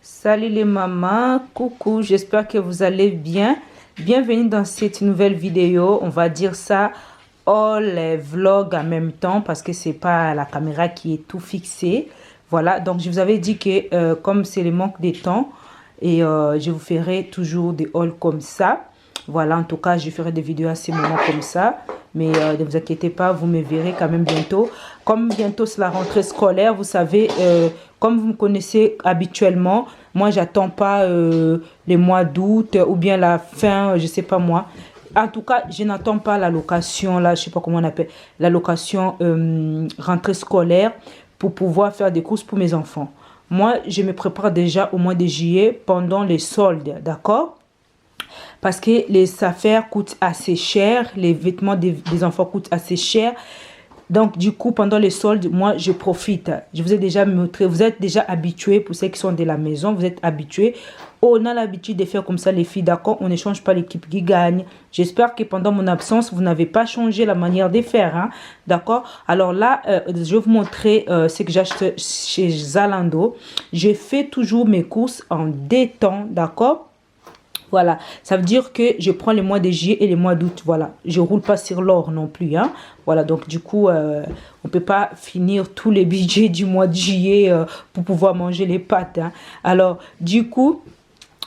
Salut les mamans, coucou, j'espère que vous allez bien. Bienvenue dans cette nouvelle vidéo. On va dire ça, les vlogs en même temps parce que c'est pas la caméra qui est tout fixée. Voilà, donc je vous avais dit que comme c'est le manque de temps et je vous ferai toujours des hauls comme ça. Voilà, en tout cas, je ferai des vidéos à ces moments comme ça. Mais ne vous inquiétez pas, vous me verrez quand même bientôt. Comme bientôt c'est la rentrée scolaire, vous savez, comme vous me connaissez habituellement, moi, j'attends pas les mois d'août ou bien la fin, je sais pas moi. En tout cas, je n'attends pas la location, là, je sais pas comment on appelle, la location rentrée scolaire pour pouvoir faire des courses pour mes enfants. Moi, je me prépare déjà au mois de juillet pendant les soldes, d'accord? Parce que les affaires coûtent assez cher, les vêtements des enfants coûtent assez cher. Donc, du coup, pendant les soldes, moi, je profite. Je vous ai déjà montré, vous êtes déjà habitués, pour ceux qui sont de la maison, vous êtes habitués. On a l'habitude de faire comme ça, les filles, d'accord? On ne change pas l'équipe qui gagne. J'espère que pendant mon absence, vous n'avez pas changé la manière de faire, hein? D'accord? Alors là, je vais vous montrer ce que j'achète chez Zalando. Je fais toujours mes courses en détente, d'accord? Voilà, ça veut dire que je prends les mois de juillet et les mois d'août. Voilà, je roule pas sur l'or non plus. Hein. Voilà, donc du coup, on peut pas finir tous les budgets du mois de juillet pour pouvoir manger les pâtes. Hein. Alors, du coup,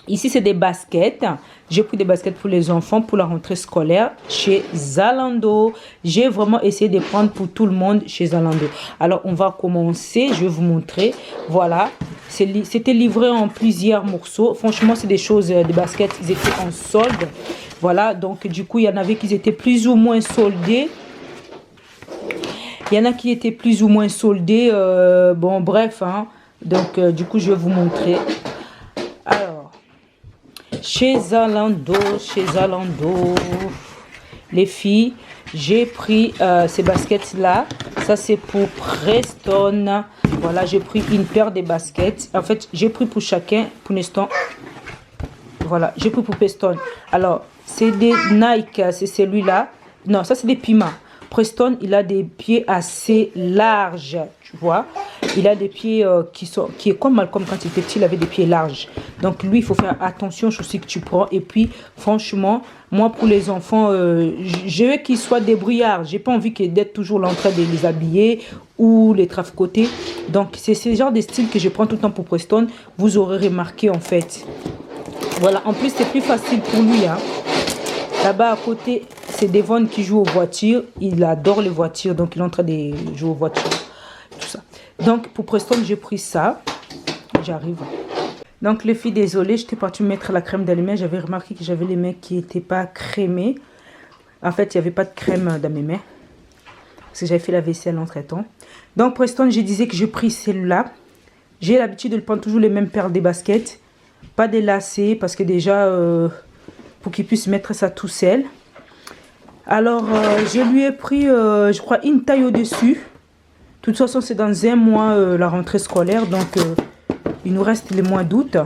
ici, c'est des baskets. J'ai pris des baskets pour les enfants pour la rentrée scolaire chez Zalando. J'ai vraiment essayé de prendre pour tout le monde chez Zalando. Alors, on va commencer. Je vais vous montrer. Voilà. C'était livré en plusieurs morceaux. Franchement, c'est des choses, des baskets, ils étaient en solde. Voilà. Donc, du coup, il y en avait qui étaient plus ou moins soldés. Il y en a qui étaient plus ou moins soldés. Bon, bref. Hein. Donc, du coup, je vais vous montrer. Alors. Chez Zalando, les filles, j'ai pris ces baskets-là. Ça, c'est pour Preston. Voilà, j'ai pris une paire de baskets. En fait, j'ai pris pour chacun, pour l'instant. Voilà, j'ai pris pour Preston. Alors, c'est des Nike, c'est celui-là. Non, ça, c'est des Pima. Preston, il a des pieds assez larges, tu vois. Il a des pieds qui est comme Malcolm quand il était petit, il avait des pieds larges. Donc lui, il faut faire attention aux chaussures que tu prends. Et puis, franchement, moi pour les enfants, je veux qu'ils soient débrouillards. J'ai pas envie d'être toujours là en train de les habiller ou les traficoter. Donc c'est ce genre de style que je prends tout le temps pour Preston. Vous aurez remarqué en fait. Voilà, en plus c'est plus facile pour lui. Hein. Là-bas à côté, c'est Devon qui joue aux voitures. Il adore les voitures, donc il est en train de jouer aux voitures. Tout ça. Donc pour Preston, j'ai pris ça. J'arrive. Donc les filles, désolée, j'étais partie mettre la crème d'allumage. J'avais remarqué que j'avais les mains qui n'étaient pas crémées. En fait, il n'y avait pas de crème dans mes mains. Parce que j'avais fait la vaisselle entre-temps. Donc Preston, je disais que j'ai pris celle-là. J'ai l'habitude de prendre toujours les mêmes paires de baskets. Pas des lacets, parce que déjà... pour qu'il puisse mettre ça tout seul. Alors, je lui ai pris, je crois, une taille au-dessus. De toute façon, c'est dans un mois la rentrée scolaire. Donc, il nous reste le mois d'août.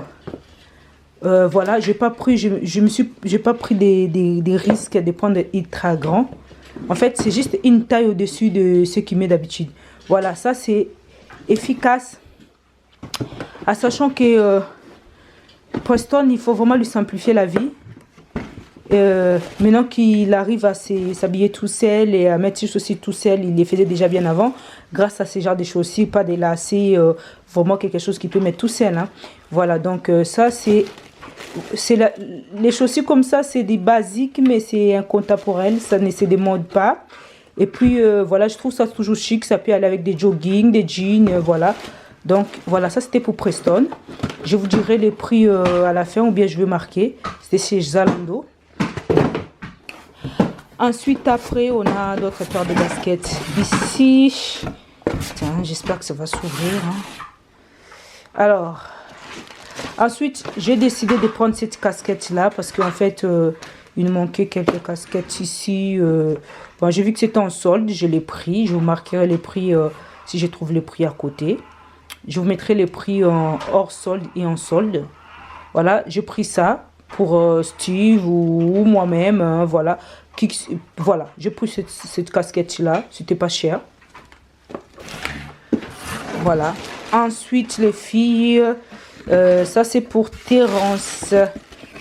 Voilà, j'ai pas pris, j'ai pas pris des risques de prendre ultra grand. En fait, c'est juste une taille au-dessus de ce qu'il met d'habitude. Voilà, ça, c'est efficace. En sachant que Preston, il faut vraiment lui simplifier la vie. Maintenant qu'il arrive à s'habiller tout seul et à mettre ses chaussures tout seul, il les faisait déjà bien avant. Grâce à ce genre de chaussures, pas des lacets, vraiment quelque chose qu'il peut mettre tout seul. Hein. Voilà, donc ça c'est les chaussures comme ça, c'est des basiques, mais c'est incontemporel, ça ne se demande pas. Et puis voilà, je trouve ça toujours chic, ça peut aller avec des jogging, des jeans, voilà. Donc voilà, ça c'était pour Preston. Je vous dirai les prix à la fin ou bien je vais marquer. C'était chez Zalando. Ensuite, après, on a d'autres paires de baskets ici. Tiens, j'espère que ça va s'ouvrir. Hein. Alors, ensuite, j'ai décidé de prendre cette casquette-là parce qu'en fait, il me manquait quelques casquettes ici. Bon, j'ai vu que c'était en solde, je l'ai pris. Je vous marquerai les prix si je trouve les prix à côté. Je vous mettrai les prix en hors solde et en solde. Voilà, j'ai pris ça pour Steve ou moi-même. Hein, voilà. Voilà, j'ai pris cette casquette-là. C'était pas cher. Voilà. Ensuite, les filles, Ça, c'est pour Terence.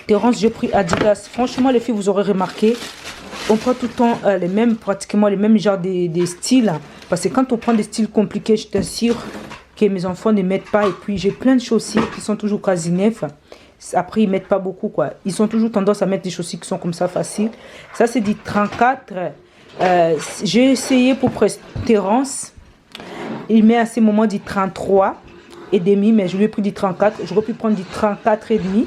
Terence, j'ai pris Adidas. Franchement, les filles, vous aurez remarqué, on prend tout le temps les mêmes, pratiquement les mêmes genres des styles. Parce que quand on prend des styles compliqués, je t'assure que mes enfants ne mettent pas. Et puis, j'ai plein de chaussures qui sont toujours quasi neuves. Après, ils mettent pas beaucoup, quoi. Ils ont toujours tendance à mettre des chaussures qui sont comme ça, faciles. Ça, c'est du 34. J'ai essayé pour Terence. Il met à ce moment du 33 et demi, mais je lui ai pris du 34. J'aurais pu prendre du 34 et demi.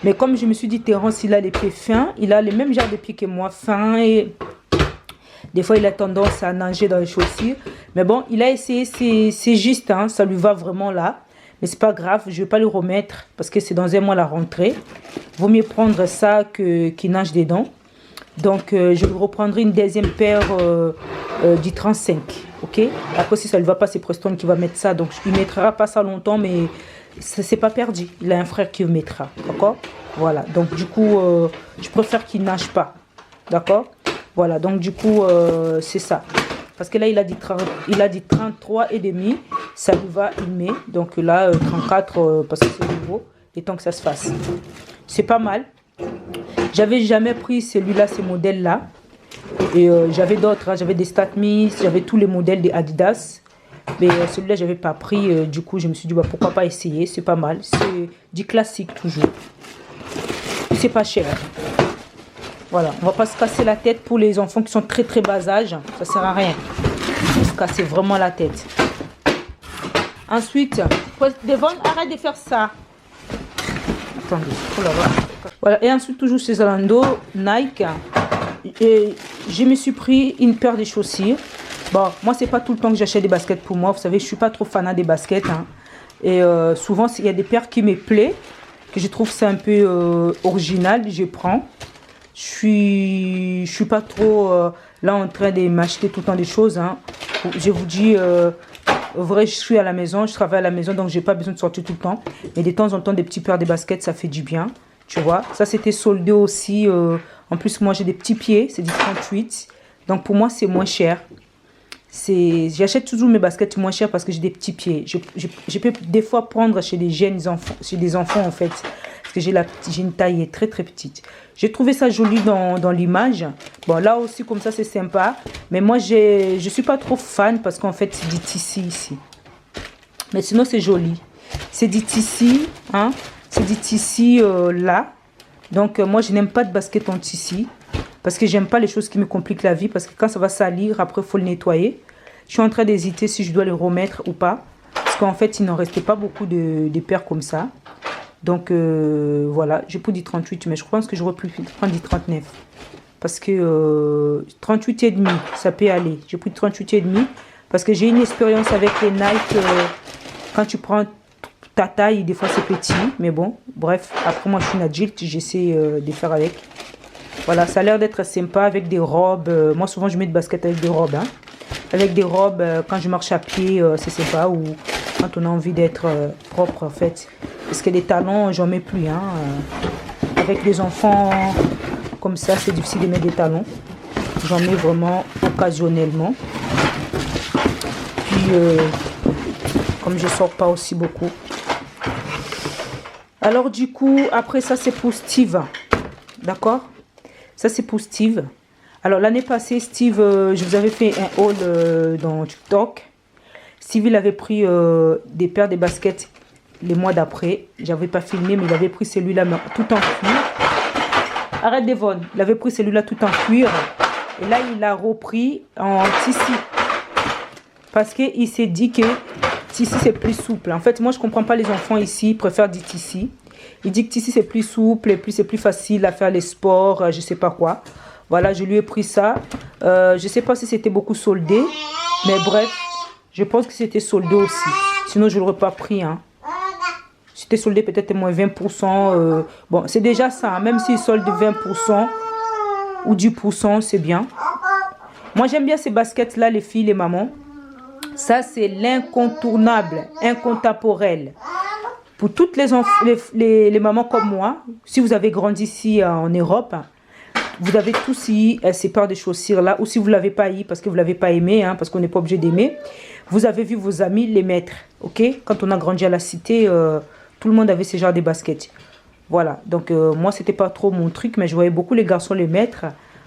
Mais comme je me suis dit, Terence, il a les pieds fins. Il a les mêmes genres de pieds que moi, fins. Et des fois, il a tendance à nager dans les chaussures. Mais bon, il a essayé, c'est juste, hein, ça lui va vraiment là. Mais c'est pas grave, je vais pas le remettre parce que c'est dans un mois la rentrée. Vaut mieux prendre ça qu'il nage dedans. Donc, je lui reprendrai une deuxième paire du 35. Ok? Après, si ça ne lui va pas, c'est Preston qui va mettre ça. Donc, il ne mettra pas ça longtemps, mais c'est pas perdu. Il a un frère qui le mettra. D'accord? Voilà. Donc, du coup, je préfère qu'il nage pas. D'accord? Voilà. Donc, du coup, c'est ça. Parce que là, il a dit 33 et demi. Ça lui va, il met. Donc là, 34, parce que c'est nouveau. Et tant que ça se fasse. C'est pas mal. J'avais jamais pris celui-là, ces modèles-là. Et j'avais d'autres. Hein. J'avais des Statmis. J'avais tous les modèles des Adidas. Mais celui-là, j'avais pas pris. Du coup, je me suis dit, bah, pourquoi pas essayer. C'est pas mal. C'est du classique, toujours. C'est pas cher. Voilà, on va pas se casser la tête pour les enfants qui sont très très bas âge. Ça sert à rien. On se casser vraiment la tête. Ensuite, Devon, arrête de faire ça. Attendez, oh là là. Voilà, et ensuite toujours chez Zalando, Nike. Et je me suis pris une paire de chaussures. Bon, moi c'est pas tout le temps que j'achète des baskets pour moi. Vous savez, je suis pas trop fanat des baskets. Hein. Et souvent, il y a des paires qui me plaisent, que je trouve c'est un peu original, je prends. Je suis pas trop là en train de m'acheter tout le temps des choses. Hein. Je vous dis, vrai, je suis à la maison, je travaille à la maison, donc j'ai pas besoin de sortir tout le temps. Mais de temps en temps, des petits paires de baskets, ça fait du bien. Tu vois, ça c'était soldé aussi. En plus, moi j'ai des petits pieds, c'est du 38. Donc pour moi, c'est moins cher. J'achète toujours mes baskets moins chères parce que j'ai des petits pieds. Je peux des fois prendre chez des jeunes enfants, chez des enfants en fait. Parce que j'ai une taille très très petite. J'ai trouvé ça joli dans l'image. Bon, là aussi, comme ça, c'est sympa. Mais moi, je ne suis pas trop fan parce qu'en fait, c'est du tissu ici. Mais sinon, c'est joli. C'est du tissu, hein. C'est du tissu là. Donc, moi, je n'aime pas de basket en tissu. Parce que j'aime pas les choses qui me compliquent la vie. Parce que quand ça va salir, après, il faut le nettoyer. Je suis en train d'hésiter si je dois le remettre ou pas. Parce qu'en fait, il n'en restait pas beaucoup de paires comme ça. Donc, voilà. J'ai pris du 38, mais je pense que j'aurais pu prendre du 39. Parce que 38,5, ça peut aller. J'ai pris 38,5 parce que j'ai une expérience avec les Nike. Quand tu prends ta taille, des fois c'est petit. Mais bon, bref. Après, moi, je suis une adulte. J'essaie de faire avec. Voilà, ça a l'air d'être sympa avec des robes. Moi, souvent, je mets des baskets avec des robes. Hein. Avec des robes, quand je marche à pied, c'est sympa. Ou quand on a envie d'être propre, en fait. Parce que les talons, j'en mets plus. Hein. Avec les enfants, comme ça, c'est difficile de mettre des talons. J'en mets vraiment occasionnellement. Puis, comme je sors pas aussi beaucoup. Alors, du coup, après ça, c'est pour Steve. D'accord? Ça, c'est pour Steve. Alors, l'année passée, Steve, je vous avais fait un haul dans TikTok. Steve, il avait pris des paires de baskets les mois d'après. J'avais pas filmé, mais il avait pris celui-là tout en cuir. Arrête Devon. Il avait pris celui-là tout en cuir. Et là, il l'a repris en tissu. Parce qu'il s'est dit que tissu, c'est plus souple. En fait, moi, je comprends pas les enfants ici. Ils préfèrent du tissu. Il dit que tissu, c'est plus souple. Et puis, c'est plus facile à faire les sports. Je sais pas quoi. Voilà, je lui ai pris ça. Je sais pas si c'était beaucoup soldé. Mais bref, je pense que c'était soldé aussi. Sinon, je l'aurais pas pris. Hein. C'était soldé peut-être moins 20%. Bon, c'est déjà ça. Hein. Même s'il solde 20% ou 10%, c'est bien. Moi, j'aime bien ces baskets-là, les filles, les mamans. Ça, c'est l'incontournable, incontemporel. Pour toutes les mamans comme moi, si vous avez grandi ici en Europe, Vous avez tous ici ces paires de chaussures là, ou si vous ne l'avez pas eu parce que vous ne l'avez pas aimé, hein, parce qu'on n'est pas obligé d'aimer. Vous avez vu vos amis les mettre, ok? Quand on a grandi à la cité, tout le monde avait ce genre de baskets. Voilà, donc moi c'était pas trop mon truc, mais je voyais beaucoup les garçons les mettre.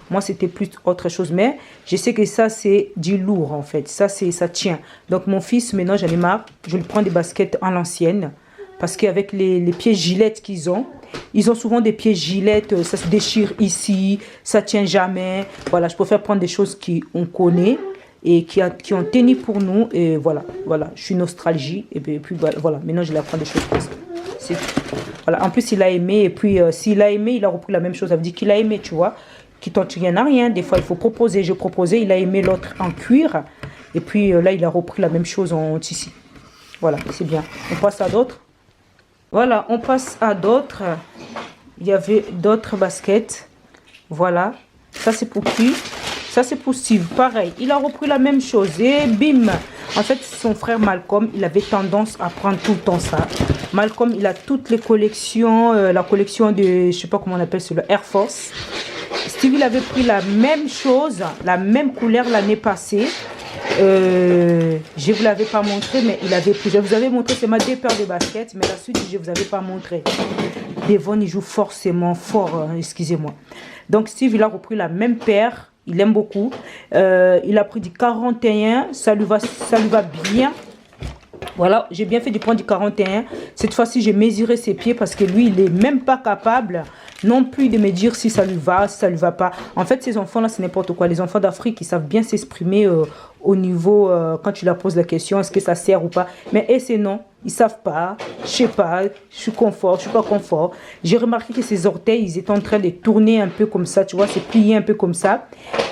Moi c'était plus autre chose, mais je sais que ça c'est du lourd en fait, ça tient. Donc mon fils maintenant j'en ai marre, je lui prends des baskets à l'ancienne. Parce qu'avec les pieds gilettes qu'ils ont, ils ont souvent des pieds gilettes, ça se déchire ici, ça tient jamais. Voilà, je préfère prendre des choses qu'on connaît et qui ont tenu pour nous. Et voilà, je suis nostalgie. Et puis voilà, maintenant je vais prendre des choses comme ça. Voilà, en plus il a aimé, et puis s'il a aimé, il a repris la même chose. Ça veut dire qu'il a aimé, tu vois, qui tente rien à rien. Des fois il faut proposer, je proposais, il a aimé l'autre en cuir. Et puis là il a repris la même chose en tissu. Voilà, c'est bien. On passe à d'autres. Voilà, on passe à d'autres. Il y avait d'autres baskets. Voilà. Ça, c'est pour qui? Ça, c'est pour Steve. Pareil, il a repris la même chose. Et bim! En fait, son frère Malcolm, il avait tendance à prendre tout le temps ça. Malcolm, il a toutes les collections. La collection de, je sais pas comment on appelle ça, le Air Force. Steve, il avait pris la même chose, la même couleur l'année passée. Je vous l'avais pas montré, mais il avait pris. Je vous avais montré, c'est ma deux paires de baskets, mais la suite je vous avais pas montré. Devon il joue forcément fort, excusez-moi. Donc Steve il a repris la même paire, il aime beaucoup. Il a pris du 41, ça lui va bien. Voilà, j'ai bien fait de prendre du 41. Cette fois-ci, j'ai mesuré ses pieds parce que lui, il n'est même pas capable non plus de me dire si ça lui va, si ça lui va pas. En fait, ces enfants-là, c'est n'importe quoi. Les enfants d'Afrique, ils savent bien s'exprimer au niveau, quand tu leur poses la question, est-ce que ça sert ou pas. Mais eux, c'est non. Ils savent pas, je sais pas, je suis confort, je suis pas confort. J'ai remarqué que ses orteils, ils étaient en train de tourner un peu comme ça, tu vois, c'est plié un peu comme ça.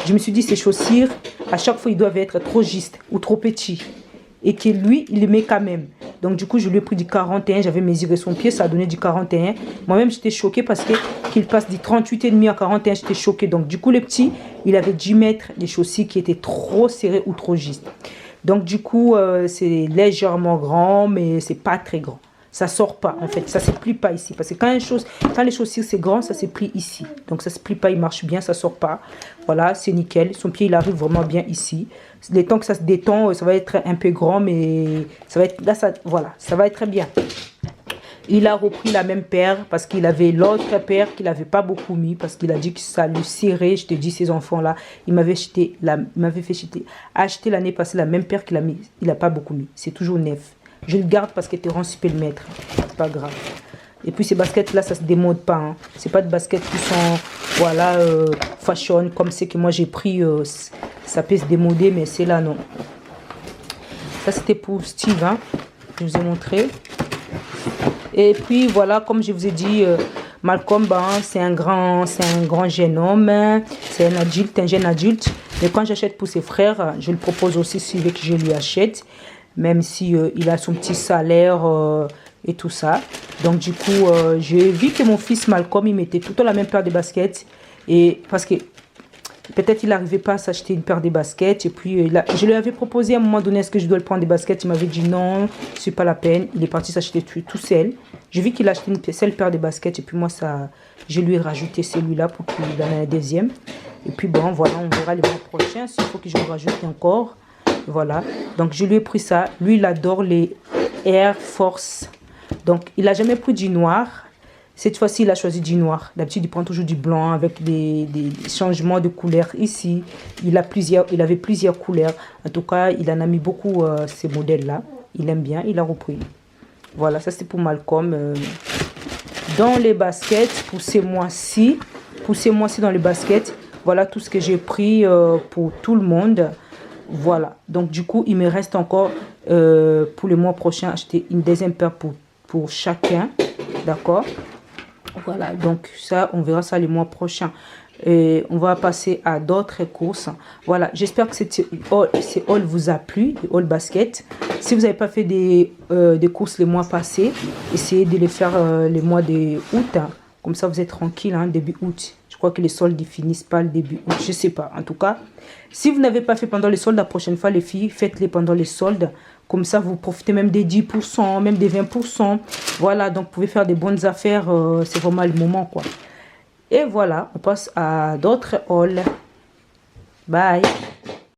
Je me suis dit, ces chaussures, à chaque fois, ils doivent être trop justes ou trop petits. Et que lui, il le met quand même. Donc, du coup, je lui ai pris du 41. J'avais mesuré son pied, ça a donné du 41. Moi-même, j'étais choquée parce qu'il passe du 38,5 à 41. J'étais choquée. Donc, du coup, le petit, il avait dû mettre des chaussures qui étaient trop serrées ou trop justes. Donc, du coup, c'est légèrement grand, mais c'est pas très grand. Ça sort pas, en fait. Ça se plie pas ici. Parce que quand les chaussures, c'est grand, ça se plie ici. Donc, ça se plie pas, il marche bien, ça sort pas. Voilà, c'est nickel. Son pied, il arrive vraiment bien ici. Les temps que ça se détend, ça va être un peu grand, mais ça va être là, voilà, ça va être très bien. Il a repris la même paire parce qu'il avait l'autre paire qu'il n'avait pas beaucoup mis parce qu'il a dit que ça lui serrait. Je te dis, ces enfants-là, il m'avait fait acheter l'année passée la même paire qu'il a mis. Il n'a pas beaucoup mis. C'est toujours neuf. Je le garde parce que Terence peut le mettre. C'est pas grave. Et puis ces baskets-là, ça se démode pas. Hein. C'est pas de baskets qui sont, voilà, fashion comme c'est que moi j'ai pris. Ça peut se démoder, mais c'est là, non. Ça, c'était pour Steve, hein. Je vous ai montré. Et puis, voilà, comme je vous ai dit, Malcolm, ben, c'est un grand jeune homme. C'est un adulte, un jeune adulte. Mais quand j'achète pour ses frères, je le propose aussi s'il veut que je lui achète. Même si il a son petit salaire et tout ça. Donc, du coup, j'ai vu que mon fils Malcolm, il mettait tout le temps la même paire de baskets. Et parce que peut-être il n'arrivait pas à s'acheter une paire de baskets. Et puis, je lui avais proposé à un moment donné, est-ce que je dois le prendre des baskets? Il m'avait dit non, c'est pas la peine. Il est parti s'acheter tout seul. J'ai vu qu'il a acheté une seule paire de baskets. Et puis moi, je lui ai rajouté celui-là pour qu'il en ait un deuxième. Et puis bon, voilà, on verra les mois prochains. S'il faut que je le rajoute encore. Voilà. Donc, je lui ai pris ça. Lui, il adore les Air Force. Donc, il n'a jamais pris du noir. Cette fois-ci, il a choisi du noir. D'habitude, il prend toujours du blanc avec des changements de couleurs. Ici, il avait plusieurs couleurs. En tout cas, il en a mis beaucoup, ces modèles-là. Il aime bien, il a repris. Voilà, ça c'est pour Malcolm. Dans les baskets, pour ces mois-ci, dans les baskets, voilà tout ce que j'ai pris pour tout le monde. Voilà, donc du coup, il me reste encore pour le mois prochain, acheter une deuxième paire pour chacun. D'accord? Voilà, donc ça, on verra ça le mois prochain. Et on va passer à d'autres courses. Voilà, j'espère que ces haul vous a plu, les haul basket. Si vous n'avez pas fait des courses les mois passés, essayez de les faire les mois de août. Hein. Comme ça, vous êtes tranquille, hein, début août. Je crois que les soldes ne finissent pas le début août. Je ne sais pas. En tout cas, si vous n'avez pas fait pendant les soldes, la prochaine fois, les filles, faites-les pendant les soldes. Comme ça, vous profitez même des 10%, même des 20%. Voilà, donc vous pouvez faire des bonnes affaires. C'est vraiment le moment, quoi. Et voilà, on passe à d'autres hauls. Bye.